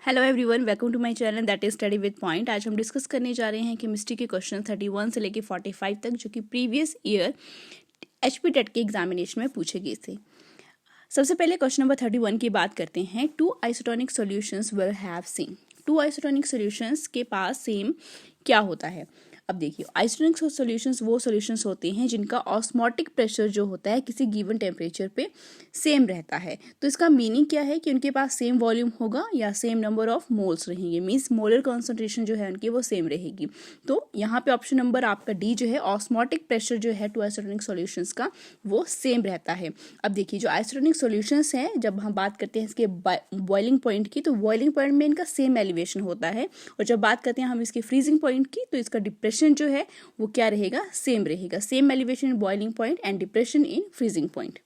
Hello everyone, welcome to my channel that is study with point. आज हम discuss करने जा रहे हैं केमिस्ट्री के क्वेश्चन 31 से लेके 45 तक, जो कि प्रीवियस ईयर एचपी टेट के एग्जामिनेशन में पूछे गए थे। सबसे पहले क्वेश्चन नंबर 31 की बात करते हैं। Two isotonic solutions will have same. Two isotonic solutions के पास सेम क्या होता है? अब देखिए, आइसोटोनिक सॉल्यूशंस वो सॉल्यूशंस होते हैं जिनका ऑस्मोटिक प्रेशर जो होता है किसी गिवन टेम्परेचर पे सेम रहता है। तो इसका मीनिंग क्या है कि उनके पास सेम वॉल्यूम होगा या सेम नंबर ऑफ मोल्स रहेंगे, मीन्स मोलर कॉन्सेंट्रेशन जो है उनकी वो सेम रहेगी। तो यहाँ पे ऑप्शन नंबर आपका डी जो है, ऑस्मोटिक प्रेशर जो है टू आइसोटोनिक सॉल्यूशंस का वो सेम रहता है। अब देखिए, जो आइसोटोनिक सॉल्यूशंस हैं, जब हम बात करते हैं इसके बॉइलिंग पॉइंट की, तो बॉइलिंग पॉइंट में इनका सेम एलिवेशन होता है, और जब बात करते हैं हम इसके फ्रीजिंग पॉइंट की, तो इसका डिप्रेशन जो है वो क्या रहेगा, सेम रहेगा। Same elevation in boiling point and depression in freezing point.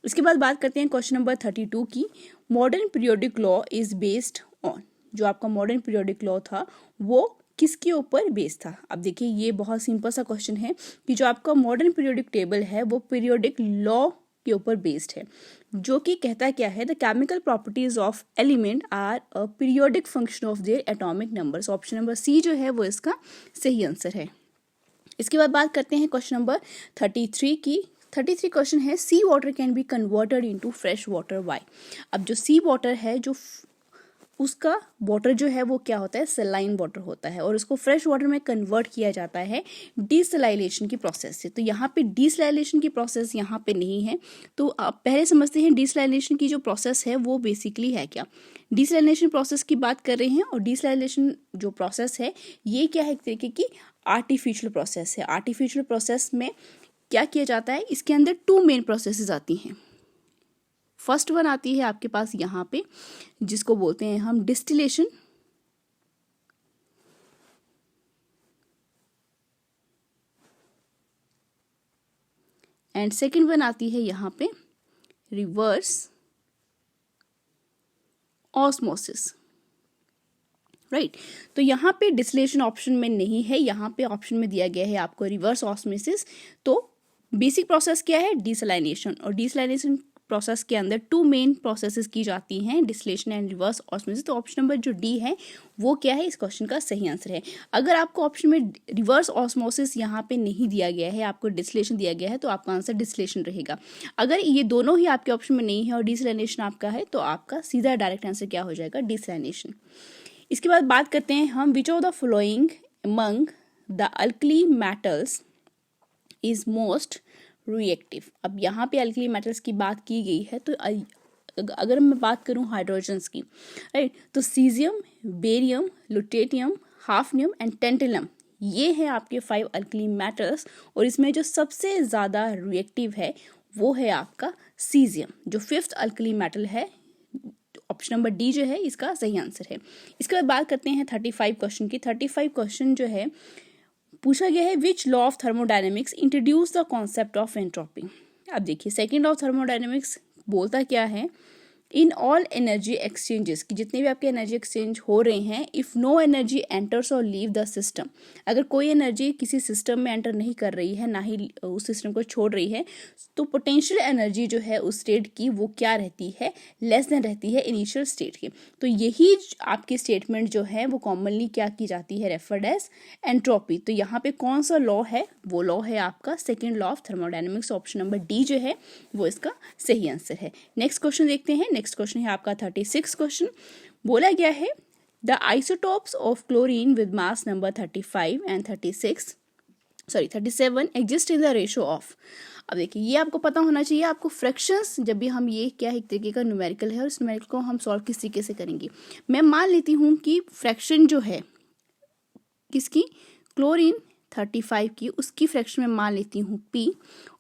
इसके बाद बात करते हैं क्वेश्चन नंबर 32 की। Modern periodic law is based on. जो आपका मॉडर्न पीरियोडिक लॉ था वो किसके ऊपर बेस्ड था? अब देखिए, ये बहुत सिंपल सा क्वेश्चन है कि जो आपका मॉडर्न पीरियोडिक टेबल है वो पीरियोडिक लॉ के ऊपर बेस्ड है, जो कि कहता क्या है, the chemical properties of element are a periodic function of their atomic numbers. Option number C जो है वो इसका सही आंसर है। इसके बाद बात करते हैं क्वेश्चन नंबर 33 की। 33 क्वेश्चन है, sea water can be converted into fresh water why. अब जो सी वाटर है, जो उसका वाटर जो है वो क्या होता है, सलाइन वाटर होता है, और उसको फ्रेश वाटर में कन्वर्ट किया जाता है डिसलाइलेशन की प्रोसेस से। तो यहाँ पे डिसलाइलेशन की प्रोसेस यहाँ पे नहीं है, तो आप पहले समझते हैं डिसलाइलेशन की जो प्रोसेस है वो बेसिकली है क्या। डिसलाइलेशन प्रोसेस की बात कर रहे हैं, और डिसलाइलेशन जो प्रोसेस है ये क्या है, एक तरीके की आर्टिफिशियल प्रोसेस है। आर्टिफिशियल प्रोसेस में क्या किया जाता है, इसके अंदर टू मेन प्रोसेसेस आती हैं। फर्स्ट वन आती है आपके पास यहाँ पे, जिसको बोलते हैं हम डिस्टिलेशन, एंड सेकंड वन आती है यहाँ पे रिवर्स ऑस्मोसिस, राइट। तो यहाँ पे डिस्टिलेशन ऑप्शन में नहीं है, यहाँ पे ऑप्शन में दिया गया है आपको रिवर्स ऑस्मोसिस। तो बेसिक प्रोसेस क्या है, डिसलाइनेशन, और डिसलाइनेशन प्रोसेस के अंदर टू मेन प्रोसेसेस की जाती हैं, डिस्टिलेशन एंड रिवर्स ऑस्मोसिस। तो ऑप्शन नंबर जो डी है वो क्या है, इस क्वेश्चन का सही आंसर है। अगर आपको ऑप्शन में रिवर्स ऑस्मोसिस यहाँ पे नहीं दिया गया है, आपको डिस्टिलेशन दिया गया है, तो आपका आंसर डिस्टिलेशन रहेगा। अगर ये दोनों ही आपके ऑप्शन में नहीं है और डिसलाइनेशन आपका है, तो आपका सीधा डायरेक्ट आंसर क्या हो जाएगा, डिसलाइनेशन। इसके बाद बात करते हैं हम, विच of the following among the alkali metals is most reactive. अब यहाँ पे अल्कली मेटल्स की बात की गई है, तो अगर मैं बात करूँ हाइड्रोजन्स की, राइट, तो caesium, barium, lutetium, hafnium and tantalum, ये है आपके 5 अल्कली मेटल्स, और इसमें जो सबसे ज़्यादा रिएक्टिव है वो है आपका सीजियम, जो 5th अल्कली मेटल है। ऑप्शन नंबर डी जो है इसका सही आंसर है। इसके बाद बात करते हैं 35 क्वेश्चन की। 35 क्वेश्चन जो है पूछा गया है, which law of thermodynamics introduce the concept of entropy. अब देखिए, सेकंड लॉ ऑफ थर्मोडायनेमिक्स बोलता क्या है, इन ऑल एनर्जी एक्सचेंजेस, कि जितने भी आपके एनर्जी एक्सचेंज हो रहे हैं, इफ नो एनर्जी एंटर्स और लीव द सिस्टम, अगर कोई एनर्जी किसी सिस्टम में एंटर नहीं कर रही है, ना ही उस सिस्टम को छोड़ रही है, तो पोटेंशियल एनर्जी जो है उस स्टेट की वो क्या रहती है, लेस देन रहती है इनिशियल स्टेट की। तो यही आपकी स्टेटमेंट जो है वो कॉमनली क्या की जाती है, रेफर्ड एज एंट्रोपी। तो यहाँ पे कौन सा लॉ है, वो लॉ है आपका second law of thermodynamics. Option number D जो है वो इसका सही आंसर है। नेक्स्ट क्वेश्चन देखते हैं। नेक्स्ट क्वेश्चन है आपका 36 क्वेश्चन। बोला गया है, the isotopes of chlorine with mass number 35 and 37 exist in the ratio of. अब देखिए, ये आपको पता होना चाहिए, आपको फ्रैक्शंस, जब भी हम ये क्या है, एक तरीके का न्यूमेरिकल है, और इस न्यूमेरिकल को हम सॉल्व किस तरीके से करेंगे। मैं मान लेती हूँ कि फ्रैक्शन जो है किसकी, क्लोरीन 35 की, उसकी फ्रैक्शन में मान लेती हूँ P,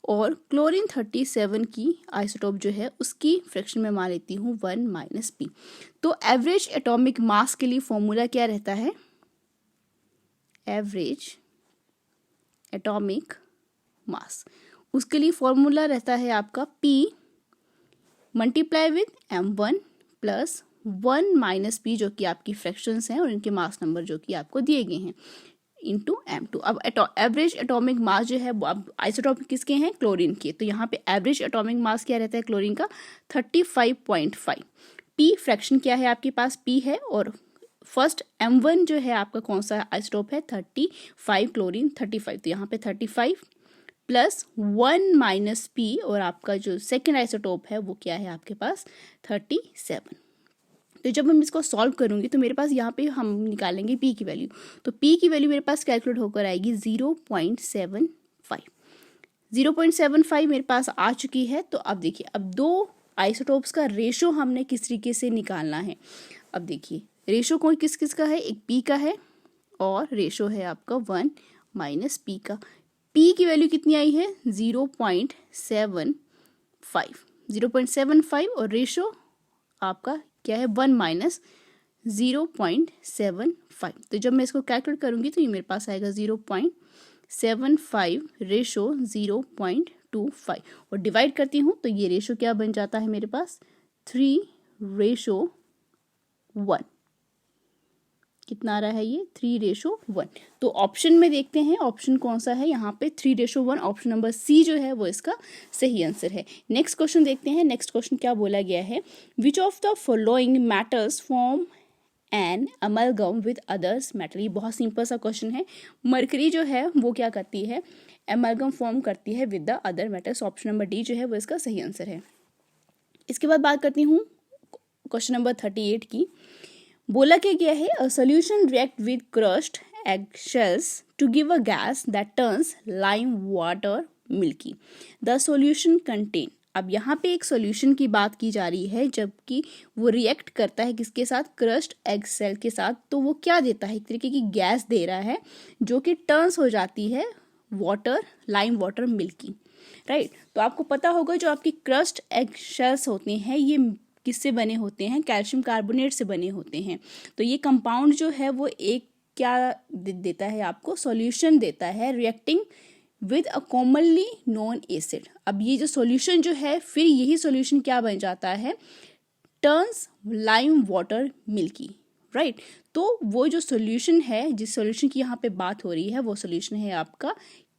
और क्लोरीन 37 की आइसोटोप जो है उसकी फ्रैक्शन में मान लेती हूँ 1 - P। तो एवरेज एटॉमिक मास के लिए फॉर्मूला क्या रहता है, एवरेज एटॉमिक मास, उसके लिए फॉर्मूला रहता है आपका P multiply with M1 plus 1 - P, जो कि आपकी फ्रैक्शंस हैं और इनके मास नंबर जो कि आपको दिए गए हैं, इंटू M2। अब एवरेज एटॉमिक मास जो है, अब आइसोटोप किसके हैं, क्लोरीन के, तो यहाँ पे एवरेज एटॉमिक मास क्या रहता है क्लोरीन का, 35.5 P फ्रैक्शन क्या है आपके पास, P है, और फर्स्ट M1 जो है आपका कौन सा आइसोटोप है, 35 क्लोरीन 35, तो यहाँ पे 35 प्लस 1 माइनस P, और आपका जो सेकेंड आइसोटोप है वो क्या है आपके पास 37। तो जब हम इसको सॉल्व करूंगी तो मेरे पास यहाँ पे हम निकालेंगे P की वैल्यू, तो P की वैल्यू मेरे पास कैलकुलेट होकर आएगी 0.75। 0.75 मेरे पास आ चुकी है। तो अब देखिए, अब दो आइसोटोप्स का रेशो हमने किस तरीके से निकालना है। अब देखिए रेशो कौन किस किस का है, एक P का है और रेशो है आपका 1 माइनस P का। P की वैल्यू कितनी आई है 0.75 और रेशो आपका क्या है 1 माइनस 0.75। तो जब मैं इसको कैलकुलेट करूंगी तो ये मेरे पास आएगा 0.75 रेशो 0.25 और डिवाइड करती हूँ तो ये रेशो क्या बन जाता है मेरे पास 3:1। कितना आ रहा है ये 3:1। तो ऑप्शन में देखते हैं ऑप्शन कौन सा है यहाँ पे 3:1, ऑप्शन नंबर सी जो है वो इसका सही आंसर है। नेक्स्ट क्वेश्चन देखते हैं। नेक्स्ट क्वेश्चन क्या बोला गया है, which of the following matters form an amalgam with others metal. ये बहुत सिंपल सा क्वेश्चन है। मरकरी जो है वो क्या करती है, अमलगम फॉर्म करती है with the other metals. Option number D जो है वो इसका सही आंसर है। इसके बाद बात करती हूँ क्वेश्चन नंबर 38 की। बोला क्या गया है, a solution react with crushed egg shells to give a gas that turns lime water milky, the solution contain. अब यहाँ पे एक सॉल्यूशन की बात की जा रही है जबकि वो रिएक्ट करता है किसके साथ, क्रश्ड एग सेल के साथ। तो वो क्या देता है, एक तरीके की गैस दे रहा है जो कि टर्न्स हो जाती है water, lime water milky, right. तो आपको पता होगा जो आपकी क्रश्ड एग शेल्स होते हैं ये किससे बने होते हैं, कैल्शियम कार्बोनेट से बने होते हैं। तो ये कंपाउंड जो है वो एक क्या देता है आपको, सॉल्यूशन देता है reacting with a commonly known acid. अब ये जो सॉल्यूशन जो है फिर यही सॉल्यूशन क्या बन जाता है, turns lime water milky, right. तो वो जो सॉल्यूशन है, जिस सॉल्यूशन की यहाँ पे बात हो रही है वो सॉल्यूशन है आपका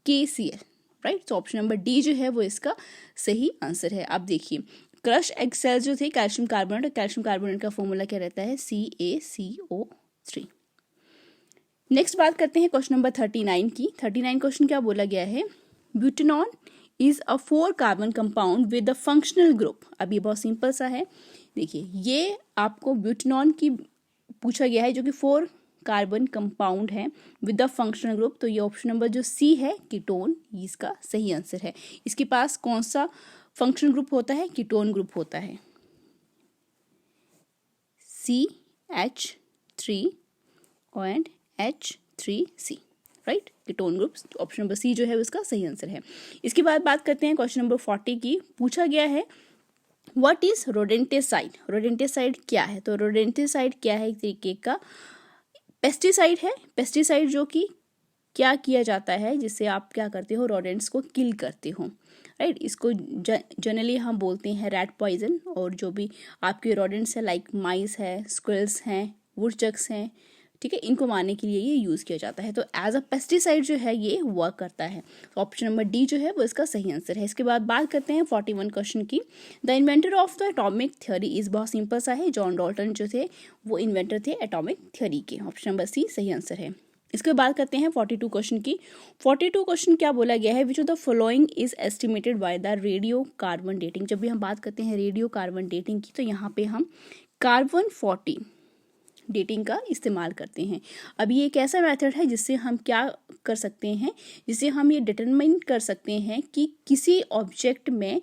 KCl, राइट। तो ऑप्शन नंबर डी जो है वो इसका सही आंसर है। अब देखिए क्रश एग सेल्स जो थे कैल्शियम कार्बोनेट, और कैल्शियम कार्बोनेट का फॉर्मूला क्या रहता है CaCO3। नेक्स्ट बात करते हैं क्वेश्चन नंबर 39 की। 39 क्वेश्चन क्या बोला गया है, butanone is a 4 carbon compound with the functional group. अब ये बहुत सिंपल सा है। देखिए ये आपको ब्यूटेनॉन की पूछा गया है जो कि 4 कार्बन कंपाउंड है विद द फंक्शनल ग्रुप। तो ये ऑप्शन नंबर जो सी है कीटोन, इसका सही आंसर है। इसके पास कौन सा फंक्शनल ग्रुप होता है, कीटोन ग्रुप होता है, CH3 and H3C, right, ketone group. Option number C जो है उसका सही आंसर है। इसके बाद बात करते हैं क्वेश्चन नंबर 40 की। पूछा गया है व्हाट इज रोडेंटिसाइड। रोडेंटिसाइड क्या है, तो रोडेंटिसाइड क्या है, एक तरीके का पेस्टिसाइड है। पेस्टिसाइड जो कि क्या किया जाता है, जिससे आप क्या करते हो, रोडेंट्स को किल करते हो, राइट। इसको जनरली हम बोलते हैं रैट पॉइजन। और जो भी आपके रोडेंट्स है लाइक माइस है, स्क्विल्स हैं, वुडचक्स हैं, ठीक है, इनको मारने के लिए ये यूज़ किया जाता है। तो एज अ पेस्टिसाइड जो है ये वर्क करता है। तो ऑप्शन नंबर डी जो है वो इसका सही आंसर है। इसके बाद बात करते हैं 41 क्वेश्चन की। The inventor of the atomic theory is, बहुत सिंपल सा है, जॉन डॉल्टन जो थे वो इन्वेंटर थे एटॉमिक थ्योरी के। ऑप्शन नंबर सी सही आंसर है। इसके बाद करते हैं 42 क्वेश्चन की। 42 क्वेश्चन क्या बोला गया है, which of the following is estimated by the radio carbon dating. जब भी हम बात करते हैं रेडियो कार्बन डेटिंग की तो यहाँ पे हम कार्बन 40 डेटिंग का इस्तेमाल करते हैं। अब ये एक ऐसा मेथड है जिससे हम क्या कर सकते हैं, जिससे हम ये डिटरमाइन कर सकते हैं कि किसी ऑब्जेक्ट में,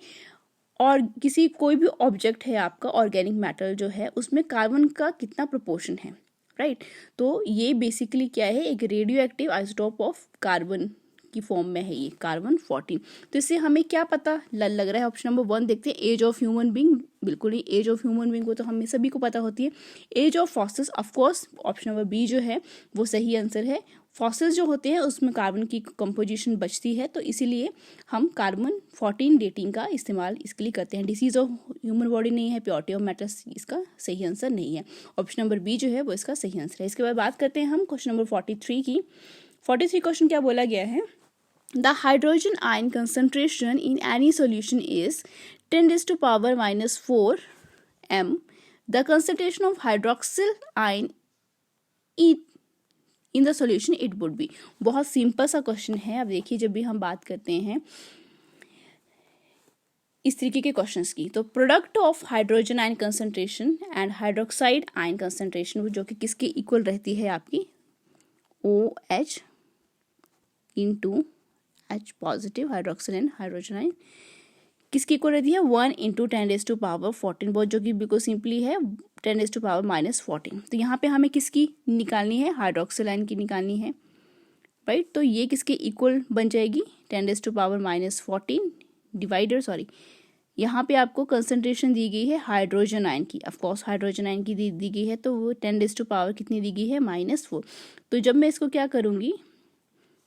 और किसी कोई भी ऑब्जेक्ट है आपका ऑर्गेनिक मैटर जो है उसमें कार्बन का कितना प्रोपोर्शन है, राइट। तो ये बेसिकली क्या है, एक radio active isotope of carbon की फॉर्म में है ये कार्बन 40। तो इससे हमें क्या पता लग रहा है, ऑप्शन नंबर 1 देखते हैं, एज ऑफ ह्यूमन बीइंग। बिल्कुल ही एज ऑफ ह्यूमन बीइंग को तो हमें सभी को पता होती है। Age of fossils, of course option number B जो है वो सही आंसर है। फॉसिल्स जो होते हैं उसमें कार्बन की कंपोजिशन बचती है, तो इसीलिए हम कार्बन 14 डेटिंग का इस्तेमाल इसके लिए करते हैं। डिसीज ऑफ ह्यूमन बॉडी नहीं है, प्योरिटी ऑफ मैटर्स इसका सही आंसर नहीं है। ऑप्शन नंबर बी जो है वो इसका सही आंसर है। इसके बाद बात करते हैं हम क्वेश्चन नंबर 43 की। 43 क्वेश्चन क्या बोला गया है, the hydrogen ion concentration in any solution is 10⁻⁻⁴ m, the concentration of hydroxyl ion in the solution it would be. बहुत सिंपल सा क्वेश्चन है। अब देखिए, जब भी हम बात करते हैं इस तरीके के क्वेश्चंस की, तो product of hydrogen ion concentration and hydroxide ion concentration, जो कि किसके इक्वल रहती है आपकी, OH into H positive hydroxyl and hydrogen ion, किसकी इक्वल रहती है 1 इंटू 10⁻14, बहुत जो कि बिल्कुल सिंपली है 10⁻14। तो यहाँ पे हमें किसकी निकालनी है, हाइड्रोक्सिल आयन की निकालनी है, राइट। तो ये किसके इक्वल बन जाएगी 10⁻14 डिवाइडर, सॉरी, यहाँ पे आपको कंसंट्रेशन दी गई है हाइड्रोजन आयन की, ऑफ कोर्स हाइड्रोजन आयन की दी गई है, तो वो 10 कितनी दी गई है -4। तो जब मैं इसको क्या करूँगी,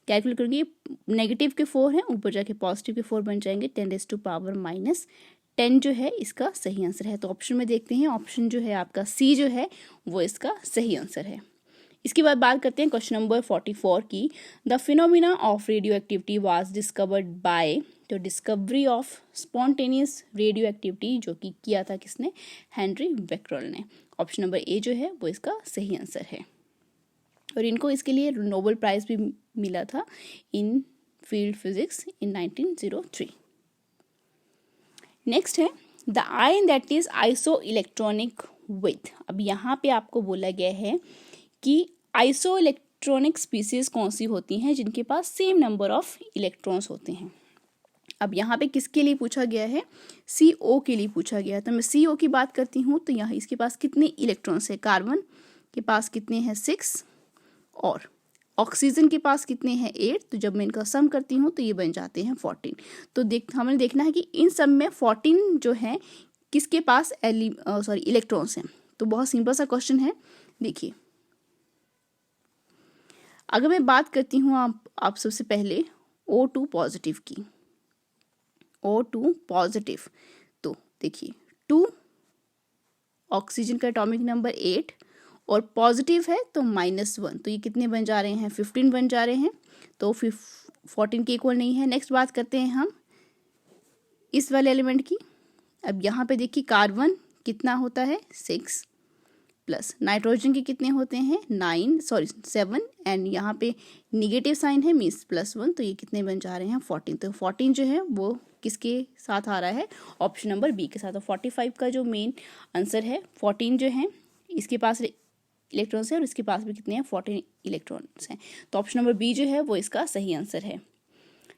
कैलकुलेट करूँगी, नेगेटिव के 4 हैं, ऊपर जाके पॉजिटिव के 4 बन जाएंगे, 10⁻10 जो है इसका सही आंसर है। तो ऑप्शन में देखते हैं, ऑप्शन जो है आपका सी जो है वो इसका सही आंसर है। इसके बाद बात करते हैं क्वेश्चन नंबर 44 की। The phenomena of radioactivity was discovered by, तो discovery of spontaneous radioactivity जो कि किया था किसने, हेनरी बेक्रेल ने। ऑप्शन नंबर ए जो है वो इसका सही आंसर है, और इनको इसके लिए नोबेल प्राइज भी मिला था इन फील्ड फिजिक्स इन 1903। नेक्स्ट है the ion that is iso electronic with. अब यहाँ पे आपको बोला गया है कि आइसो इलेक्ट्रॉनिक स्पीसीज कौन सी होती हैं जिनके पास सेम नंबर ऑफ इलेक्ट्रॉन्स होते हैं। अब यहाँ पे किसके लिए पूछा गया है, CO के लिए पूछा गया है। तो मैं CO की बात करती हूँ, तो यहाँ इसके पास कितने इलेक्ट्रॉन्स है, कार्बन के पास कितने हैं 6, और ऑक्सीजन के पास कितने हैं 8। तो जब मैं इनका सम करती हूँ तो ये बन जाते हैं 14। तो हमें देखना है कि इन सब में 14 जो है किसके पास इलेक्ट्रॉन्स हैं। तो बहुत सिंपल सा क्वेश्चन है। देखिए, अगर मैं बात करती हूँ आप सबसे पहले O2 पॉजिटिव की, O2 पॉजिटिव, तो देखिए 2, ऑक्सीजन का एटॉमिक नंबर 8 और पॉजिटिव है तो -1, तो ये कितने बन जा रहे हैं 15 बन जा रहे हैं, तो 14 के इक्वल नहीं है। नेक्स्ट बात करते हैं हम इस वाले एलिमेंट की। अब यहाँ पे देखिए कार्बन कितना होता है 6, प्लस नाइट्रोजन के कितने होते हैं 7, एंड यहाँ पे निगेटिव साइन है मीन्स +1, तो ये कितने बन जा रहे हैं 14। तो 14 जो है वो किसके साथ आ रहा है, ऑप्शन नंबर बी के साथ। तो 45 का जो मेन आंसर है 14 जो है इसके पास इलेक्ट्रॉन्स है, और इसके पास भी कितने हैं 14 इलेक्ट्रॉन्स हैं। तो ऑप्शन नंबर बी जो है वो इसका सही आंसर है।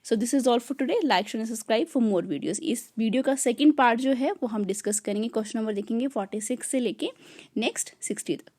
So this is all for today. Like share and subscribe for more videos. इस वीडियो का सेकंड पार्ट जो है वो हम डिस्कस करेंगे, क्वेश्चन नंबर देखेंगे 46 से लेके नेक्स्ट 60 तक।